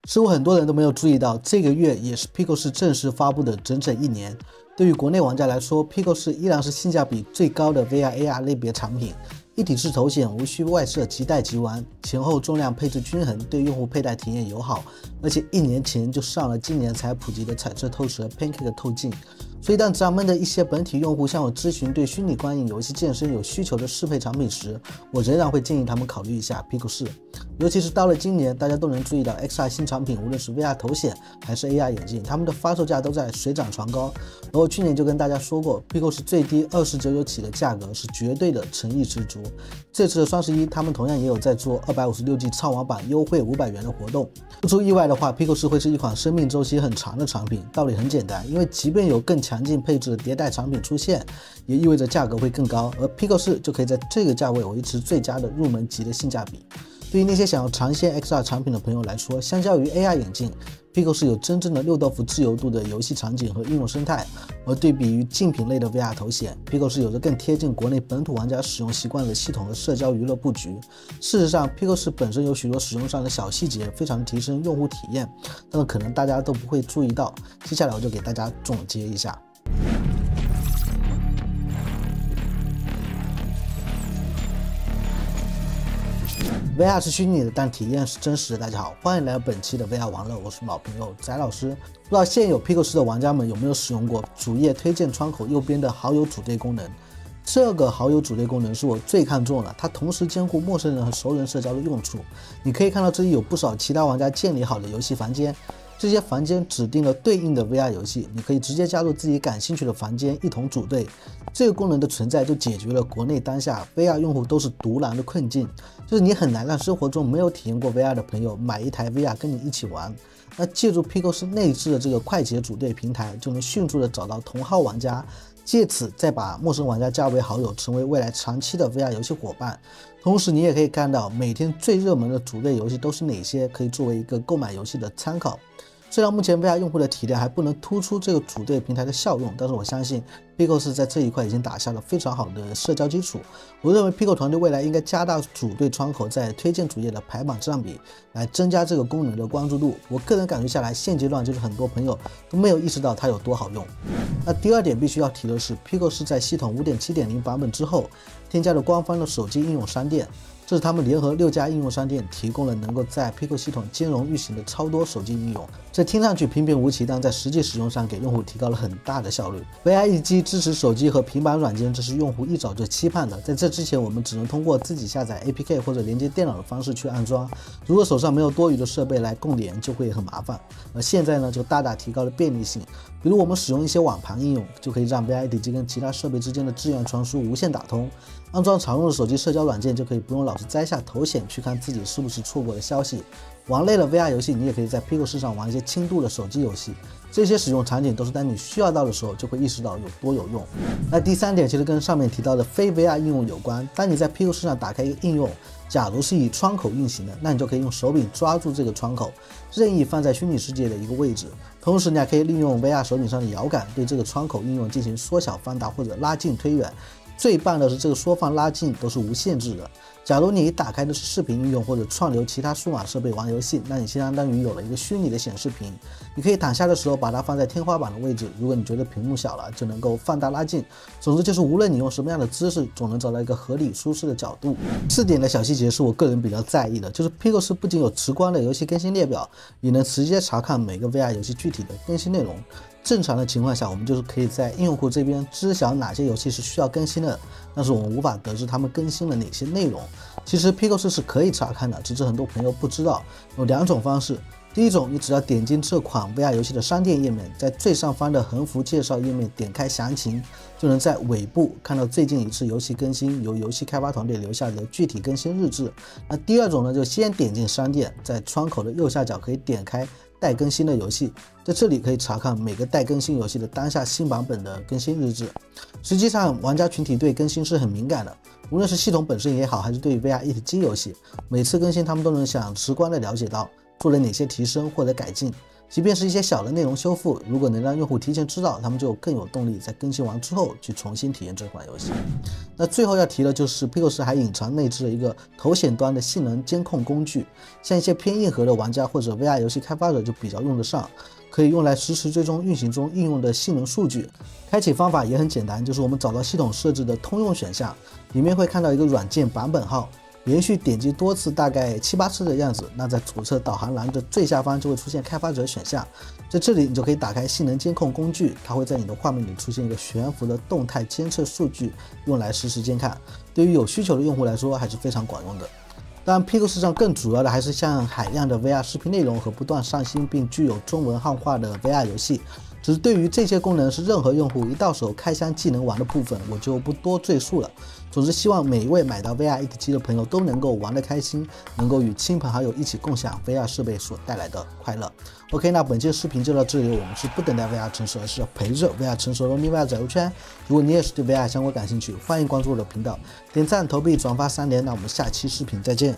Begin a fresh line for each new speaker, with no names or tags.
似乎很多人都没有注意到，这个月也是 Pico4正式发布的整整1年。对于国内玩家来说 ，Pico4依然是性价比最高的 VR、AR 类别产品。一体式头显，无需外设，即带即玩，前后重量配置均衡，对用户佩戴体验友好。而且1年前就上了今年才普及的彩色透视和 Pancake 透镜。所以当咱们的一些本体用户向我咨询对虚拟观影、游戏健身有需求的适配产品时，我仍然会建议他们考虑一下 Pico4。尤其是到了今年，大家都能注意到 XR 新产品，无论是 VR 头显还是 AR 眼镜，他们的发售价都在水涨船高。而我去年就跟大家说过 ，Pico4最低29.9起的价格是绝对的诚意十足。这次的双11，他们同样也有在做256G 超网版优惠500元的活动。不出意外的话 ，Pico4会是一款生命周期很长的产品。道理很简单，因为即便有更强劲配置的迭代产品出现，也意味着价格会更高，而 Pico4就可以在这个价位维持最佳的入门级的性价比。对于那些想要尝鲜 XR 产品的朋友来说，相较于 AR 眼镜 ，Pico4有真正的6豆腐自由度的游戏场景和应用生态，而对比于竞品类的 VR 头显 ，Pico4有着更贴近国内本土玩家使用习惯的系统和社交娱乐布局。事实上 ，Pico4本身有许多使用上的小细节，非常提升用户体验，但是可能大家都不会注意到。接下来我就给大家总结一下。VR 是虚拟的，但体验是真实的。大家好，欢迎来到本期的 VR 玩乐，我是老朋友翟老师。不知道现有 Pico4的玩家们有没有使用过主页推荐窗口右边的好友组队功能？这个好友组队功能是我最看重的，它同时兼顾陌生人和熟人社交的用处。你可以看到这里有不少其他玩家建立好的游戏房间。这些房间指定了对应的 VR 游戏，你可以直接加入自己感兴趣的房间一同组队。这个功能的存在就解决了国内当下 VR 用户都是独狼的困境，就是你很难让生活中没有体验过 VR 的朋友买一台 VR 跟你一起玩。那借助 Pico4内置的这个快捷组队平台，就能迅速的找到同号玩家，借此再把陌生玩家加为好友，成为未来长期的 VR 游戏伙伴。同时你也可以看到每天最热门的组队游戏都是哪些，可以作为一个购买游戏的参考。虽然目前 VR 用户的体量还不能突出这个组队平台的效用，但是我相信 Pico4在这一块已经打下了非常好的社交基础。我认为 Pico 团队未来应该加大组队窗口在推荐主页的排榜占比，来增加这个功能的关注度。我个人感觉下来，现阶段就是很多朋友都没有意识到它有多好用。那第二点必须要提的是 ，Pico4在系统 5.7.0 版本之后，添加了官方的手机应用商店。这是他们联合6家应用商店提供了能够在 Pico 系统兼容运行的超多手机应用。这听上去平平无奇，但在实际使用上给用户提高了很大的效率。VR 一机支持手机和平板软件，这是用户一早就期盼的。在这之前，我们只能通过自己下载 APK 或者连接电脑的方式去安装，如果手上没有多余的设备来供连，就会很麻烦。而现在呢，就大大提高了便利性。比如我们使用一些网盘应用，就可以让 VR 一体机跟其他设备之间的资源传输无线打通。安装常用的手机社交软件，就可以不用老是摘下头显去看自己是不是错过了消息。玩累了 VR 游戏，你也可以在 Pico4上玩一些轻度的手机游戏。这些使用场景都是当你需要到的时候，就会意识到有多有用。那第三点其实跟上面提到的非 VR 应用有关。当你在 Pico4上打开一个应用，假如是以窗口运行的，那你就可以用手柄抓住这个窗口，任意放在虚拟世界的一个位置。同时你还可以利用 VR 手柄上的摇杆对这个窗口应用进行缩小、放大或者拉近、推远。最棒的是这个缩放拉近都是无限制的。假如你打开的是视频应用或者串流其他数码设备玩游戏，那你相当于有了一个虚拟的显示屏。你可以躺下的时候把它放在天花板的位置，如果你觉得屏幕小了，就能够放大拉近。总之就是无论你用什么样的姿势，总能找到一个合理舒适的角度。4点的小细节是我个人比较在意的，就是 Pico4不仅有直观的游戏更新列表，也能直接查看每个 VR 游戏具体的更新内容。正常的情况下，我们就是可以在应用库这边知晓哪些游戏是需要更新的，但是我们无法得知他们更新了哪些内容。其实 Pico4是可以查看的，只是很多朋友不知道。有2种方式，第一种，你只要点进这款 VR 游戏的商店页面，在最上方的横幅介绍页面点开详情，就能在尾部看到最近一次游戏更新由游戏开发团队留下的具体更新日志。那第二种呢，就先点进商店，在窗口的右下角可以点开待更新的游戏，在这里可以查看每个待更新游戏的当下新版本的更新日志。实际上，玩家群体对更新是很敏感的，无论是系统本身也好，还是对于 VR 一体机游戏，每次更新他们都能想直观的了解到做了哪些提升或者改进。即便是一些小的内容修复，如果能让用户提前知道，他们就更有动力在更新完之后去重新体验这款游戏。那最后要提的就是 Picos 还隐藏内置了一个头显端的性能监控工具，像一些偏硬核的玩家或者 VR 游戏开发者就比较用得上，可以用来实时追踪运行中应用的性能数据。开启方法也很简单，就是我们找到系统设置的通用选项，里面会看到一个软件版本号。连续点击多次，大概7、8次的样子，那在左侧导航栏的最下方就会出现开发者选项，在这里你就可以打开性能监控工具，它会在你的画面里出现一个悬浮的动态监测数据，用来实时监看。对于有需求的用户来说还是非常管用的。当然 Picos 上更主要的还是像海量的 VR 视频内容和不断上新并具有中文汉化的 VR 游戏。只是对于这些功能是任何用户一到手开箱即能玩的部分，我就不多赘述了。总之，希望每一位买到 VR 一体机的朋友都能够玩得开心，能够与亲朋好友一起共享 VR 设备所带来的快乐。OK， 那本期的视频就到这里，我们是不等待 VR 成熟，而是陪着 VR 成熟的咪 VR 仔游圈。如果你也是对 VR 相关感兴趣，欢迎关注我的频道，点赞、投币、转发3连。那我们下期视频再见。